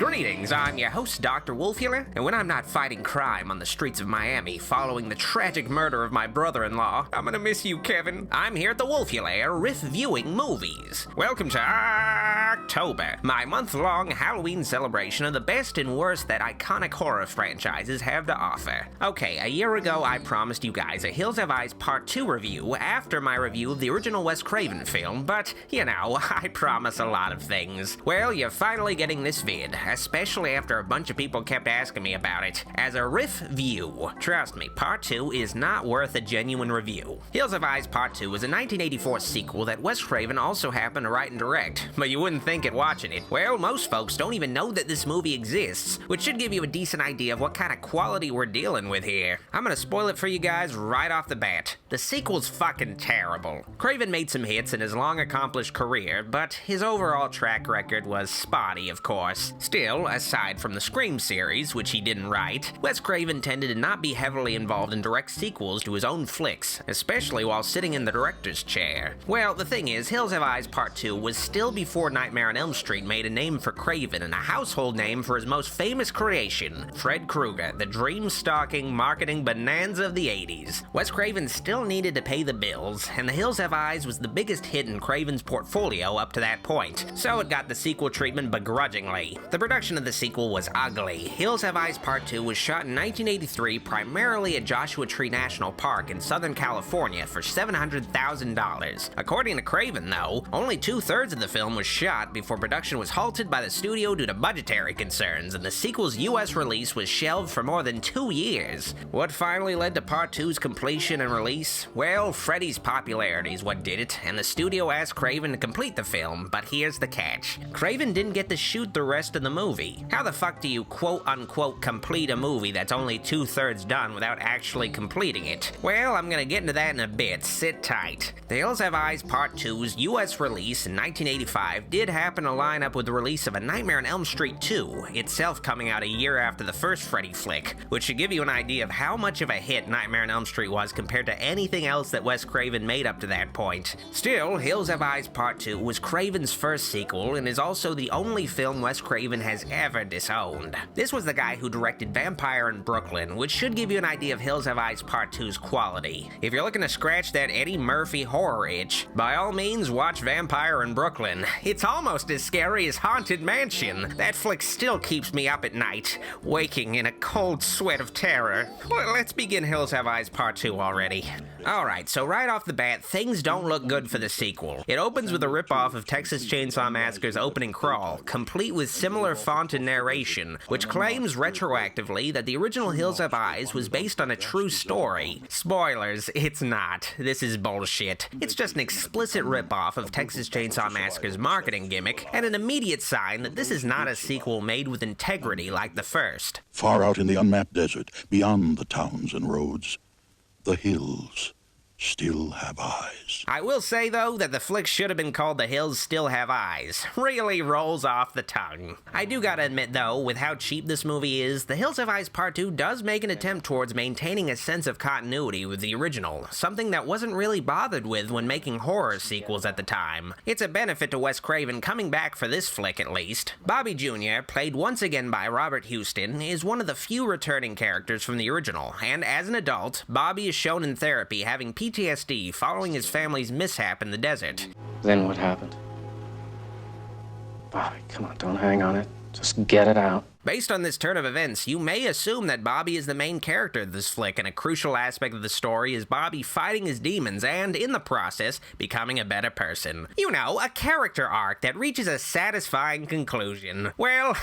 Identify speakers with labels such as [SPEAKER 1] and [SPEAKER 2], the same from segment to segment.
[SPEAKER 1] Greetings, I'm your host, Dr. Wolfula, and when I'm not fighting crime on the streets of Miami following the tragic murder of my brother-in-law, I'm gonna miss you, Kevin. I'm here at the Wolfula, RiffViewing movies. Welcome to October, my month-long Halloween celebration of the best and worst that iconic horror franchises have to offer. Okay, a year ago I promised you guys a Hills Have Eyes Part 2 review after my review of the original Wes Craven film, but, you know, I promise a lot of things. Well, you're finally getting this vid, especially after a bunch of people kept asking me about it, as a RiffView. Trust me, Part 2 is not worth a genuine review. Hills Have Eyes Part 2 was a 1984 sequel that Wes Craven also happened to write and direct, but you wouldn't think it watching it. Well, most folks don't even know that this movie exists, which should give you a decent idea of what kind of quality we're dealing with here. I'm gonna spoil it for you guys right off the bat. The sequel's fucking terrible. Craven made some hits in his long accomplished career, but his overall track record was spotty, of course. Still, aside from the Scream series, which he didn't write, Wes Craven tended to not be heavily involved in direct sequels to his own flicks, especially while sitting in the director's chair. Well, the thing is, Hills Have Eyes Part 2 was still before Nightmare on Elm Street made a name for Craven and a household name for his most famous creation, Fred Krueger, the dream-stalking marketing bonanza of the 80s. Wes Craven still needed to pay the bills, and The Hills Have Eyes was the biggest hit in Craven's portfolio up to that point, so it got the sequel treatment begrudgingly. The production of the sequel was ugly. Hills Have Eyes Part 2 was shot in 1983 primarily at Joshua Tree National Park in Southern California for $700,000. According to Craven, though, only 2/3 of the film was shot before production was halted by the studio due to budgetary concerns, and the sequel's US release was shelved for more than 2 years. What finally led to Part 2's completion and release? Well, Freddy's popularity is what did it, and the studio asked Craven to complete the film, but here's the catch. Craven didn't get to shoot the rest of the movie. How the fuck do you quote-unquote complete a movie that's only 2/3 done without actually completing it? Well, I'm gonna get into that in a bit, sit tight. The Hills Have Eyes Part 2's US release in 1985 did happen to line up with the release of A Nightmare on Elm Street 2, itself coming out a year after the first Freddy flick, which should give you an idea of how much of a hit Nightmare on Elm Street was compared to anything else that Wes Craven made up to that point. Still, Hills Have Eyes Part 2 was Craven's first sequel and is also the only film Wes Craven has ever disowned. This was the guy who directed Vampire in Brooklyn, which should give you an idea of Hills Have Eyes Part 2's quality. If you're looking to scratch that Eddie Murphy horror itch, by all means watch Vampire in Brooklyn. It's almost as scary as Haunted Mansion. That flick still keeps me up at night, waking in a cold sweat of terror. Well, let's begin Hills Have Eyes Part 2 already. Alright, so right off the bat, things don't look good for the sequel. It opens with a ripoff of Texas Chainsaw Massacre's opening crawl, complete with similar font and narration, which claims retroactively that the original Hills Have Eyes was based on a true story. Spoilers, it's not. This is bullshit. It's just an explicit ripoff of Texas Chainsaw Massacre's marketing gimmick, and an immediate sign that this is not a sequel made with integrity like the first.
[SPEAKER 2] Far out in the unmapped desert, beyond the towns and roads, the hills still have eyes.
[SPEAKER 1] I will say, though, that the flick should have been called The Hills Still Have Eyes. Really rolls off the tongue. I do gotta admit, though, with how cheap this movie is, The Hills Have Eyes Part 2 does make an attempt towards maintaining a sense of continuity with the original, something that wasn't really bothered with when making horror sequels at the time. It's a benefit to Wes Craven coming back for this flick, at least. Bobby Jr., played once again by Robert Houston, is one of the few returning characters from the original, and as an adult, Bobby is shown in therapy having PTSD following his family's mishap in the desert.
[SPEAKER 3] Then what happened? Bobby, come on, don't hang on it. Just get it out.
[SPEAKER 1] Based on this turn of events, you may assume that Bobby is the main character of this flick, and a crucial aspect of the story is Bobby fighting his demons and, in the process, becoming a better person. You know, a character arc that reaches a satisfying conclusion. Well,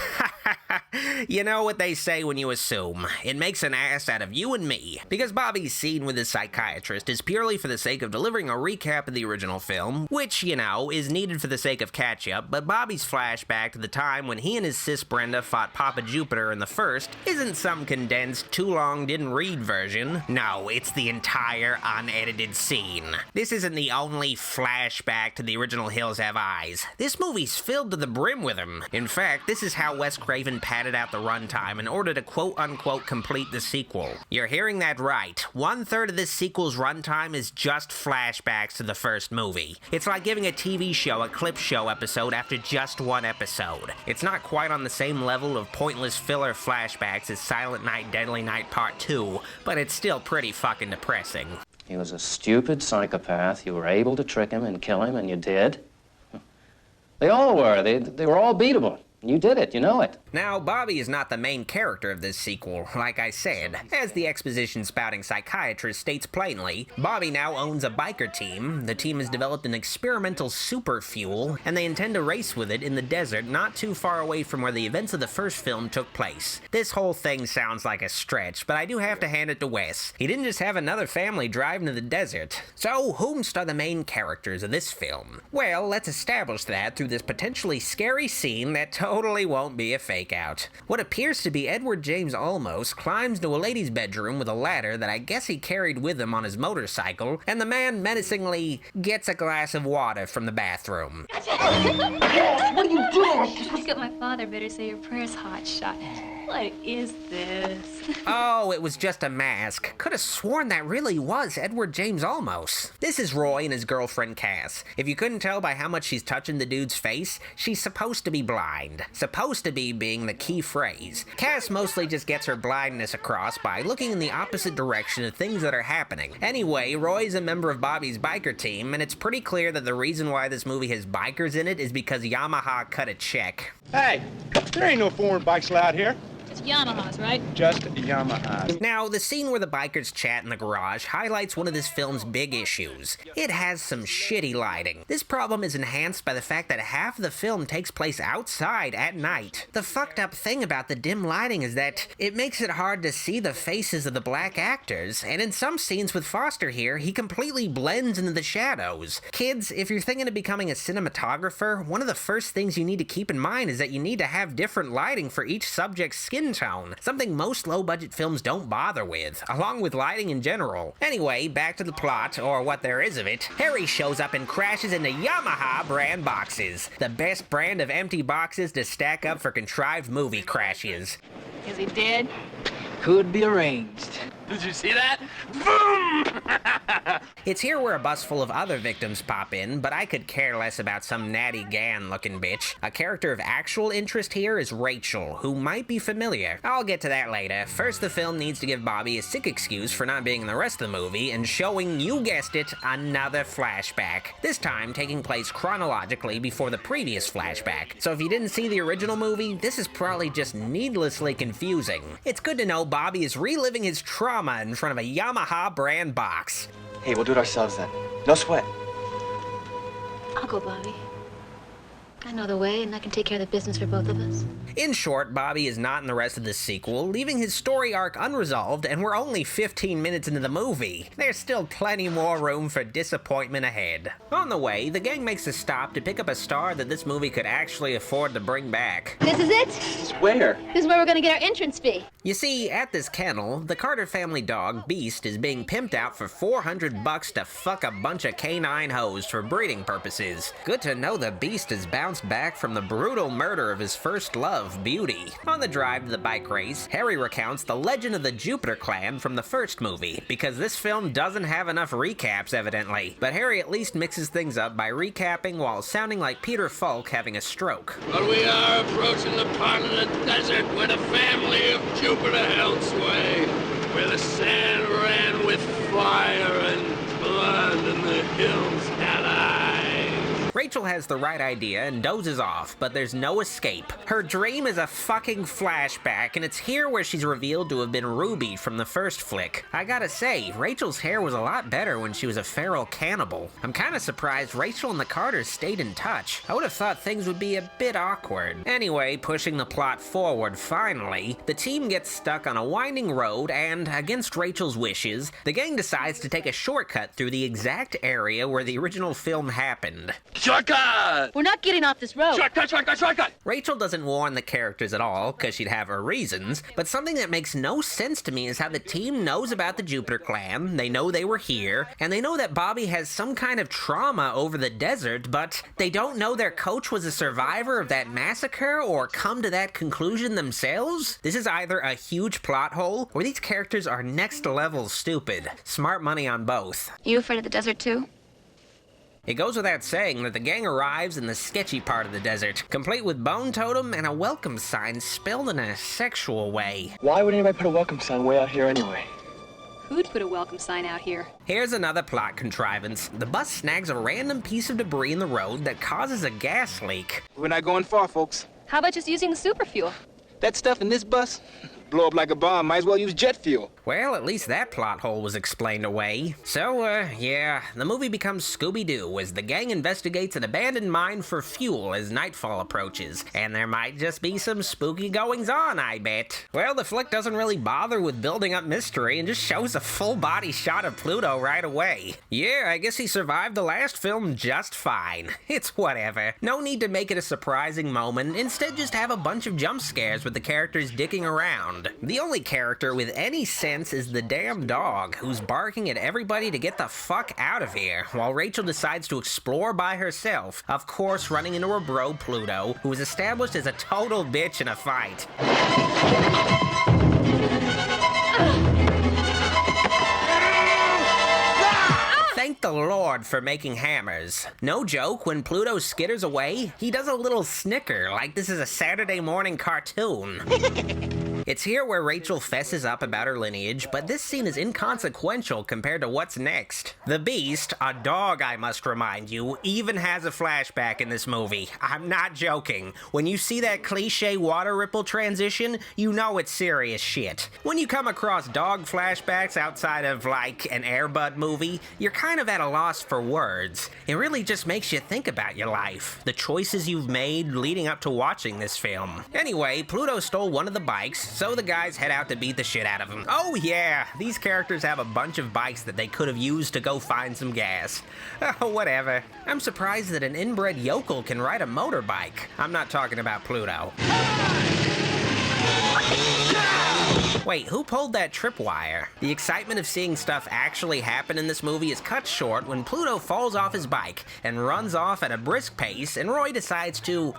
[SPEAKER 1] you know what they say when you assume. It makes an ass out of you and me. Because Bobby's scene with his psychiatrist is purely for the sake of delivering a recap of the original film, which, you know, is needed for the sake of catch-up, but Bobby's flashback to the time when he and his sis Brenda fought Papa Jupiter in the first isn't some condensed, too long didn't read version. No, it's the entire unedited scene. This isn't the only flashback to the original Hills Have Eyes. This movie's filled to the brim with them. In fact, this is how Wes Craven padded out the runtime in order to quote-unquote complete the sequel. You're hearing that right. 1/3 of this sequel's runtime is just flashbacks to the first movie. It's like giving a TV show a clip show episode after just one episode. It's not quite on the same level of pointless filler flashbacks as Silent Night, Deadly Night Part 2, but it's still pretty fucking depressing.
[SPEAKER 3] He was a stupid psychopath. You were able to trick him and kill him, and you did. They all were. They were all beatable. You did it, you know it.
[SPEAKER 1] Now, Bobby is not the main character of this sequel, like I said. As the exposition-spouting psychiatrist states plainly, Bobby now owns a biker team. The team has developed an experimental super fuel, and they intend to race with it in the desert not too far away from where the events of the first film took place. This whole thing sounds like a stretch, but I do have to hand it to Wes. He didn't just have another family driving to the desert. So, whomst are the main characters of this film? Well, let's establish that through this potentially scary scene that totally won't be a fake-out. What appears to be Edward James Olmos climbs to a lady's bedroom with a ladder that I guess he carried with him on his motorcycle, and the man menacingly gets a glass of water from the bathroom.
[SPEAKER 4] What are you doing? Just look at my father. Better say your prayers, hotshot. What is this?
[SPEAKER 1] Oh, it was just a mask. Could have sworn that really was Edward James Olmos. This is Roy and his girlfriend Cass. If you couldn't tell by how much she's touching the dude's face, she's supposed to be blind. Supposed to be being the key phrase. Cass mostly just gets her blindness across by looking in the opposite direction of things that are happening. Anyway, Roy's a member of Bobby's biker team, and it's pretty clear that the reason why this movie has bikers in it is because Yamaha cut a check.
[SPEAKER 5] Hey, there ain't no foreign bikes allowed here.
[SPEAKER 4] It's Yamahas, right?
[SPEAKER 5] Just Yamaha.
[SPEAKER 1] Now, the scene where the bikers chat in the garage highlights one of this film's big issues. It has some shitty lighting. This problem is enhanced by the fact that half of the film takes place outside at night. The fucked up thing about the dim lighting is that it makes it hard to see the faces of the black actors, and in some scenes with Foster here, he completely blends into the shadows. Kids, if you're thinking of becoming a cinematographer, one of the first things you need to keep in mind is that you need to have different lighting for each subject's skin tone, something most low-budget films don't bother with, along with lighting in general. Anyway, back to the plot, or what there is of it. Harry shows up and crashes into Yamaha brand boxes, the best brand of empty boxes to stack up for contrived movie crashes.
[SPEAKER 4] Is he dead?
[SPEAKER 6] Could be arranged.
[SPEAKER 7] Did you see that? Boom!
[SPEAKER 1] It's here where a bus full of other victims pop in, but I could care less about some Natty Gann-looking bitch. A character of actual interest here is Rachel, who might be familiar. I'll get to that later. First, the film needs to give Bobby a sick excuse for not being in the rest of the movie and showing, you guessed it, another flashback. This time taking place chronologically before the previous flashback. So if you didn't see the original movie, this is probably just needlessly confusing. It's good to know Bobby is reliving his trauma in front of a Yamaha brand box.
[SPEAKER 6] Hey, we'll do it ourselves then. No sweat.
[SPEAKER 4] I'll go, Bobby. I know the way, and I can take care of the business for both of us.
[SPEAKER 1] In short, Bobby is not in the rest of the sequel, leaving his story arc unresolved, and we're only 15 minutes into the movie. There's still plenty more room for disappointment ahead. On the way, the gang makes a stop to pick up a star that this movie could actually afford to bring back.
[SPEAKER 4] This is it?
[SPEAKER 6] Where?
[SPEAKER 4] This is where we're gonna get our entrance fee.
[SPEAKER 1] You see, at this kennel, the Carter family dog, Beast, is being pimped out for $400 to fuck a bunch of canine hoes for breeding purposes. Good to know the Beast has bounced back from the brutal murder of his first love, Beauty. On the drive to the bike race, Harry recounts the legend of the Jupiter clan from the first movie, because this film doesn't have enough recaps, evidently. But Harry at least mixes things up by recapping while sounding like Peter Falk having a stroke.
[SPEAKER 7] But we are approaching the part of the desert where the family of Jupiter held sway, where the sand ran with fire and blood and the hills had eyes.
[SPEAKER 1] Rachel has the right idea and dozes off, but there's no escape. Her dream is a fucking flashback, and it's here where she's revealed to have been Ruby from the first flick. I gotta say, Rachel's hair was a lot better when she was a feral cannibal. I'm kinda surprised Rachel and the Carters stayed in touch. I would have thought things would be a bit awkward. Anyway, pushing the plot forward finally, the team gets stuck on a winding road and, against Rachel's wishes, the gang decides to take a shortcut through the exact area where the original film happened.
[SPEAKER 7] Shortcut! Shortcut!
[SPEAKER 4] We're not getting off this road.
[SPEAKER 7] Shortcut, shortcut, shortcut!
[SPEAKER 1] Rachel doesn't warn the characters at all, because she'd have her reasons, but something that makes no sense to me is how the team knows about the Jupiter clan, they know they were here, and they know that Bobby has some kind of trauma over the desert, but they don't know their coach was a survivor of that massacre or come to that conclusion themselves? This is either a huge plot hole, or these characters are next level stupid. Smart money on both.
[SPEAKER 4] You afraid of the desert too?
[SPEAKER 1] It goes without saying that the gang arrives in the sketchy part of the desert, complete with bone totem and a welcome sign spelled in a sexual way.
[SPEAKER 6] Why would anybody put a welcome sign way out here anyway?
[SPEAKER 4] Who'd put a welcome sign out here?
[SPEAKER 1] Here's another plot contrivance. The bus snags a random piece of debris in the road that causes a gas leak.
[SPEAKER 5] We're not going far, folks.
[SPEAKER 4] How about just using the super fuel?
[SPEAKER 5] That stuff in this bus, blow up like a bomb. Might as well use jet fuel.
[SPEAKER 1] Well, at least that plot hole was explained away. So, yeah, the movie becomes Scooby-Doo as the gang investigates an abandoned mine for fuel as nightfall approaches. And there might just be some spooky goings-on, I bet. Well, the flick doesn't really bother with building up mystery and just shows a full-body shot of Pluto right away. Yeah, I guess he survived the last film just fine. It's whatever. No need to make it a surprising moment. Instead, just have a bunch of jump scares with the characters dicking around. The only character with any sense is the damn dog, who's barking at everybody to get the fuck out of here, while Rachel decides to explore by herself, of course running into her bro Pluto, who is established as a total bitch in a fight. Thank the Lord for making hammers. No joke, when Pluto skitters away, he does a little snicker like this is a Saturday morning cartoon. It's here where Rachel fesses up about her lineage, but this scene is inconsequential compared to what's next. The Beast, a dog I must remind you, even has a flashback in this movie. I'm not joking. When you see that cliche water ripple transition, you know it's serious shit. When you come across dog flashbacks outside of, like, an Air Bud movie, you're kind of at a loss for words. It really just makes you think about your life, the choices you've made leading up to watching this film. Anyway, Pluto stole one of the bikes, so the guys head out to beat the shit out of him. Oh yeah, these characters have a bunch of bikes that they could have used to go find some gas. Oh, whatever. I'm surprised that an inbred yokel can ride a motorbike. I'm not talking about Pluto. Wait, who pulled that tripwire? The excitement of seeing stuff actually happen in this movie is cut short when Pluto falls off his bike and runs off at a brisk pace, and Roy decides to,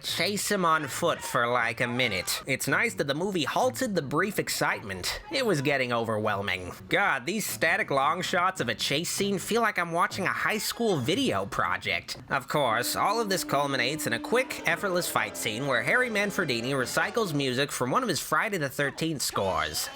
[SPEAKER 1] chase him on foot for like a minute. It's nice that the movie halted the brief excitement. It was getting overwhelming. God, these static long shots of a chase scene feel like I'm watching a high school video project. Of course, all of this culminates in a quick, effortless fight scene where Harry Manfredini recycles music from one of his Friday the 13th scores.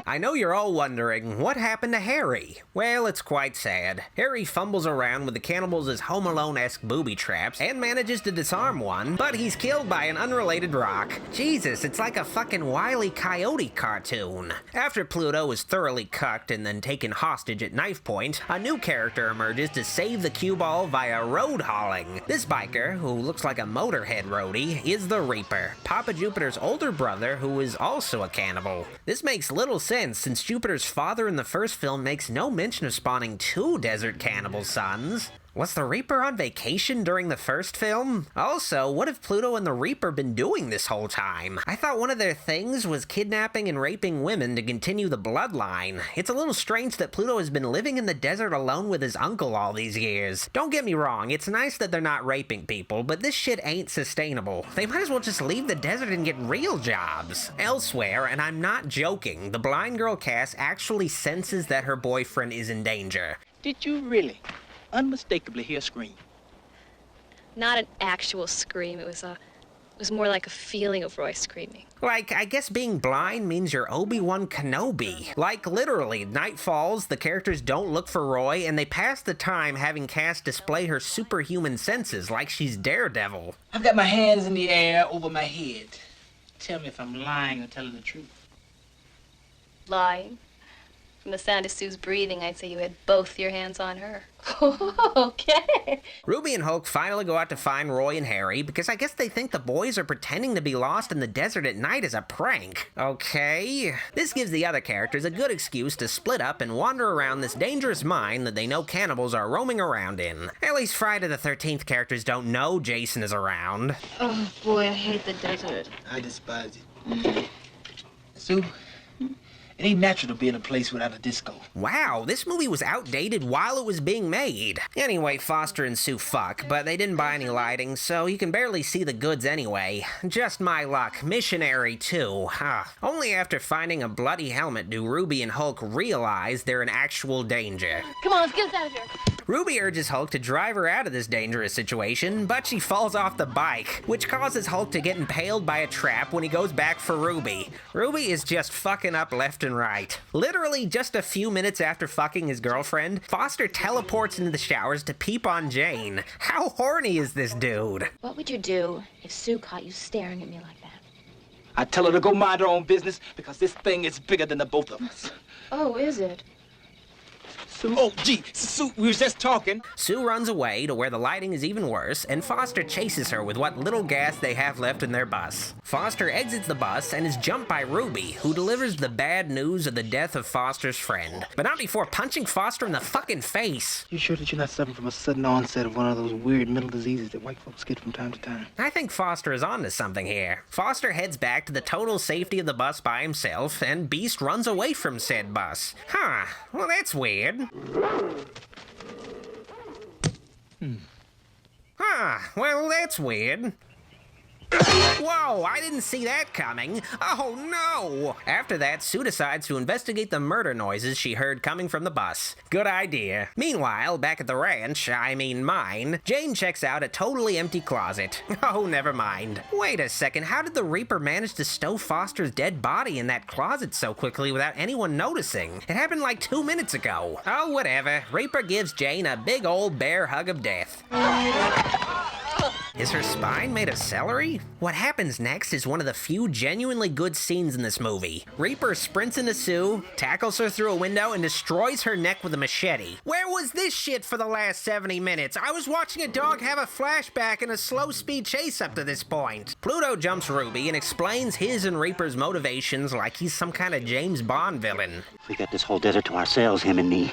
[SPEAKER 1] I know you're all wondering, what happened to Harry? Well, it's quite sad. Harry fumbles around with the cannibals as Home Alone-esque booby traps and manages to disarm one, but he's killed by an unrelated rock. Jesus, it's like a fucking Wile E. Coyote cartoon. After Pluto is thoroughly cucked and then taken hostage at knife point, a new character emerges to save the cue ball via road hauling. This biker, who looks like a Motorhead roadie, is the Reaper, Papa Jupiter's older brother who is also a cannibal. This makes little sense since Jupiter's father in the first film makes no mention of spawning 2 desert cannibal sons. Was the Reaper on vacation during the first film? Also, what have Pluto and the Reaper been doing this whole time? I thought one of their things was kidnapping and raping women to continue the bloodline. It's a little strange that Pluto has been living in the desert alone with his uncle all these years. Don't get me wrong, it's nice that they're not raping people, but this shit ain't sustainable. They might as well just leave the desert and get real jobs. Elsewhere, and I'm not joking, the blind girl Cass actually senses that her boyfriend is in danger.
[SPEAKER 8] Did you really unmistakably hear a scream?
[SPEAKER 4] Not an actual scream. It was more like a feeling of Roy screaming.
[SPEAKER 1] Like, I guess being blind means you're Obi-Wan Kenobi. Like, literally, night falls, the characters don't look for Roy, and they pass the time having Cass display her superhuman senses like she's Daredevil.
[SPEAKER 8] I've got my hands in the air over my head. Tell me if I'm lying or telling the truth.
[SPEAKER 4] Lying. From the sound of Sue's breathing, I'd say you had both your hands on her. Okay.
[SPEAKER 1] Ruby and Hulk finally go out to find Roy and Harry because I guess they think the boys are pretending to be lost in the desert at night as a prank. Okay. This gives the other characters a good excuse to split up and wander around this dangerous mine that they know cannibals are roaming around in. At least Friday the 13th characters don't know Jason is around.
[SPEAKER 4] Oh, boy, I hate the desert.
[SPEAKER 8] I despise it. Sue, it ain't natural to be in a place without a disco.
[SPEAKER 1] Wow, this movie was outdated while it was being made. Anyway, Foster and Sue fuck, but they didn't buy any lighting, so you can barely see the goods anyway. Just my luck. Missionary, too. Only after finding a bloody helmet do Ruby and Hulk realize they're in actual danger.
[SPEAKER 4] Come on, let's get us out of here.
[SPEAKER 1] Ruby urges Hulk to drive her out of this dangerous situation, but she falls off the bike, which causes Hulk to get impaled by a trap when he goes back for Ruby. Ruby is just fucking up left and right. Literally just a few minutes after fucking his girlfriend, Foster teleports into the showers to peep on Jane. How horny is this dude?
[SPEAKER 4] What would you do if Sue caught you staring at me like that?
[SPEAKER 8] I'd tell her to go mind her own business because this thing is bigger than the both of us.
[SPEAKER 4] Oh, is it?
[SPEAKER 8] Sue. Oh, gee, Sue, we was just talking.
[SPEAKER 1] Sue runs away to where the lighting is even worse, and Foster chases her with what little gas they have left in their bus. Foster exits the bus and is jumped by Ruby, who delivers the bad news of the death of Foster's friend. But not before punching Foster in the fucking face.
[SPEAKER 8] You sure that you're not suffering from a sudden onset of one of those weird mental diseases that white folks get from time to time?
[SPEAKER 1] I think Foster is onto something here. Foster heads back to the total safety of the bus by himself, and Beast runs away from said bus. Well, that's weird. Well, that's weird. Whoa, I didn't see that coming. Oh no! After that, Sue decides to investigate the murder noises she heard coming from the bus. Good idea. Meanwhile, back at the ranch, mine, Jane checks out a totally empty closet. Oh, never mind. Wait a second, how did the Reaper manage to stow Foster's dead body in that closet so quickly without anyone noticing? It happened like 2 minutes ago. Oh, whatever. Reaper gives Jane a big old bear hug of death. Is her spine made of celery? What happens next is one of the few genuinely good scenes in this movie. Reaper sprints into Sue, tackles her through a window, and destroys her neck with a machete. Where was this shit for the last 70 minutes? I was watching a dog have a flashback in a slow-speed chase up to this point. Pluto jumps Ruby and explains his and Reaper's motivations like he's some kind of James Bond villain.
[SPEAKER 9] If we got this whole desert to ourselves, him and me,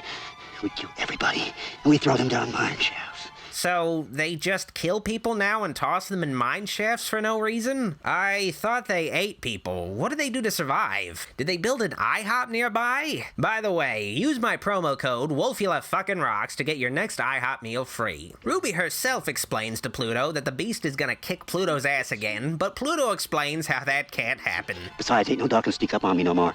[SPEAKER 9] we kill everybody, and we throw them down mine shafts.
[SPEAKER 1] So, they just kill people now and toss them in mine shafts for no reason? I thought they ate people. What did they do to survive? Did they build an IHOP nearby? By the way, use my promo code Wolfula fucking rocks to get your next IHOP meal free. Ruby herself explains to Pluto that the Beast is gonna kick Pluto's ass again, but Pluto explains how that can't happen.
[SPEAKER 9] Besides, ain't no dog can sneak up on me no more.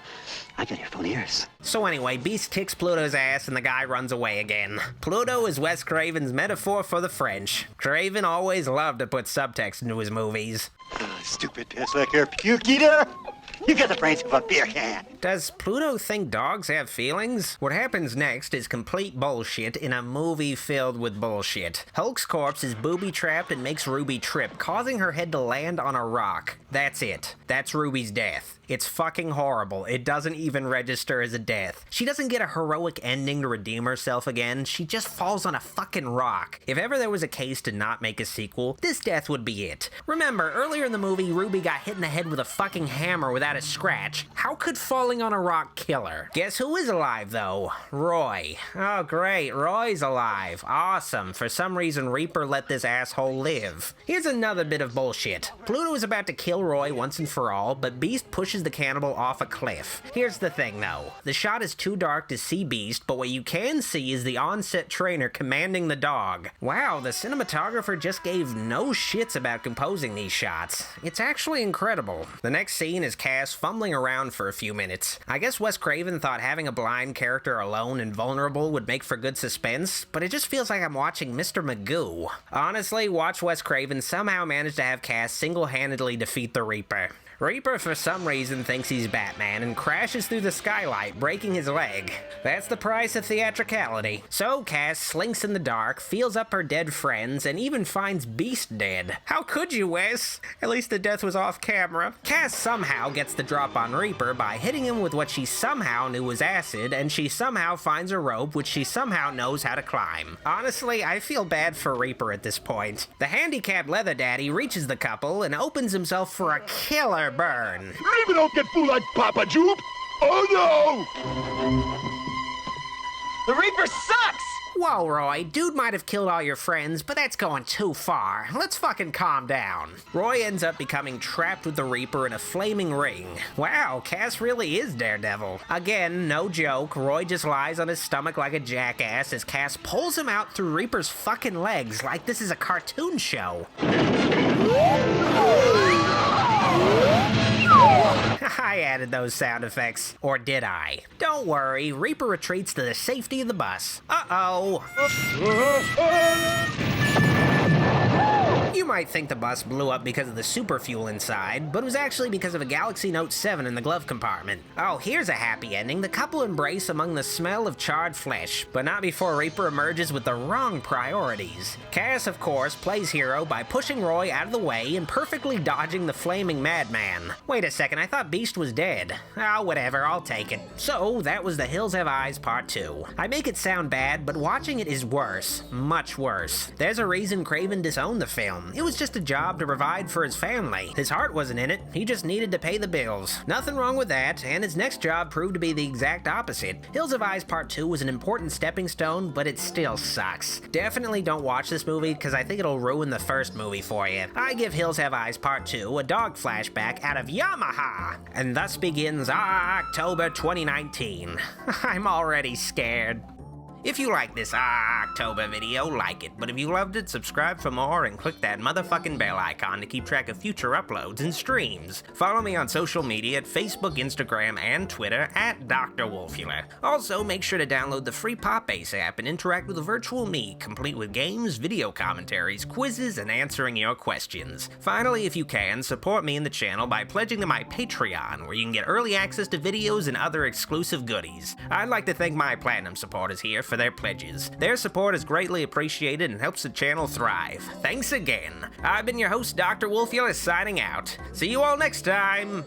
[SPEAKER 9] I got earful ears.
[SPEAKER 1] So anyway, Beast kicks Pluto's ass and the guy runs away again. Pluto is Wes Craven's metaphor for the French. Craven always loved to put subtext into his movies.
[SPEAKER 9] Stupid piss like your puke eater! You got the brains of a beer can!
[SPEAKER 1] Does Pluto think dogs have feelings? What happens next is complete bullshit in a movie filled with bullshit. Hulk's corpse is booby-trapped and makes Ruby trip, causing her head to land on a rock. That's it. That's Ruby's death. It's fucking horrible. It doesn't even register as a death. She doesn't get a heroic ending to redeem herself again. She just falls on a fucking rock. If ever there was a case to not make a sequel, this death would be it. Remember, earlier in the movie, Ruby got hit in the head with a fucking hammer without a scratch. How could falling on a rock kill her? Guess who is alive, though? Roy. Oh, great. Roy's alive. Awesome. For some reason, Reaper let this asshole live. Here's another bit of bullshit. Pluto is about to kill Roy once and for all, but Beast pushes the cannibal off a cliff. Here's the thing, though. The shot is too dark to see Beast, but what you can see is the on-set trainer commanding the dog. Wow, the cinematographer just gave no shits about composing these shots. It's actually incredible. The next scene is Cass fumbling around for a few minutes. I guess Wes Craven thought having a blind character alone and vulnerable would make for good suspense, but it just feels like I'm watching Mr. Magoo. Honestly, watch Wes Craven somehow manage to have Cass single-handedly defeat the Reaper. Reaper, for some reason, thinks he's Batman and crashes through the skylight, breaking his leg. That's the price of theatricality. So Cass slinks in the dark, feels up her dead friends, and even finds Beast dead. How could you, Wes? At least the death was off camera. Cass somehow gets the drop on Reaper by hitting him with what she somehow knew was acid, and she somehow finds a rope which she somehow knows how to climb. Honestly, I feel bad for Reaper at this point. The handicapped leather daddy reaches the couple and opens himself for a killer burn.
[SPEAKER 10] Reaper don't get fooled like Papa Jupe! Oh
[SPEAKER 8] The Reaper sucks!
[SPEAKER 1] Whoa, Roy, dude might have killed all your friends, but that's going too far. Let's fucking calm down. Roy ends up becoming trapped with the Reaper in a flaming ring. Wow, Cass really is Daredevil. Again, no joke, Roy just lies on his stomach like a jackass as Cass pulls him out through Reaper's fucking legs like this is a cartoon show. I added those sound effects. Or did I? Don't worry, Reaper retreats to the safety of the bus. Uh-oh. You might think the bus blew up because of the super fuel inside, but it was actually because of a Galaxy Note 7 in the glove compartment. Oh, here's a happy ending. The couple embrace among the smell of charred flesh, but not before Reaper emerges with the wrong priorities. Cass, of course, plays hero by pushing Roy out of the way and perfectly dodging the flaming madman. Wait a second, I thought Beast was dead. Ah, whatever, I'll take it. So, that was The Hills Have Eyes Part 2. I make it sound bad, but watching it is worse. Much worse. There's a reason Craven disowned the film. It was just a job to provide for his family. His heart wasn't in it, he just needed to pay the bills. Nothing wrong with that, and his next job proved to be the exact opposite. Hills of Eyes Part 2 was an important stepping stone, but it still sucks. Definitely don't watch this movie, because I think it'll ruin the first movie for you. I give Hills Have Eyes Part 2 a dog flashback out of Yamaha, and thus begins AHHctober 2019. I'm already scared. If you like this October video, like it. But if you loved it, subscribe for more and click that motherfucking bell icon to keep track of future uploads and streams. Follow me on social media at Facebook, Instagram, and Twitter at Dr. Wolfula. Also, make sure to download the free Pop-Ace app and interact with a virtual me, complete with games, video commentaries, quizzes, and answering your questions. Finally, if you can, support me in the channel by pledging to my Patreon, where you can get early access to videos and other exclusive goodies. I'd like to thank my Platinum supporters here for their pledges. Their support is greatly appreciated and helps the channel thrive. Thanks again. I've been your host, Dr. Wolfula, signing out. See you all next time.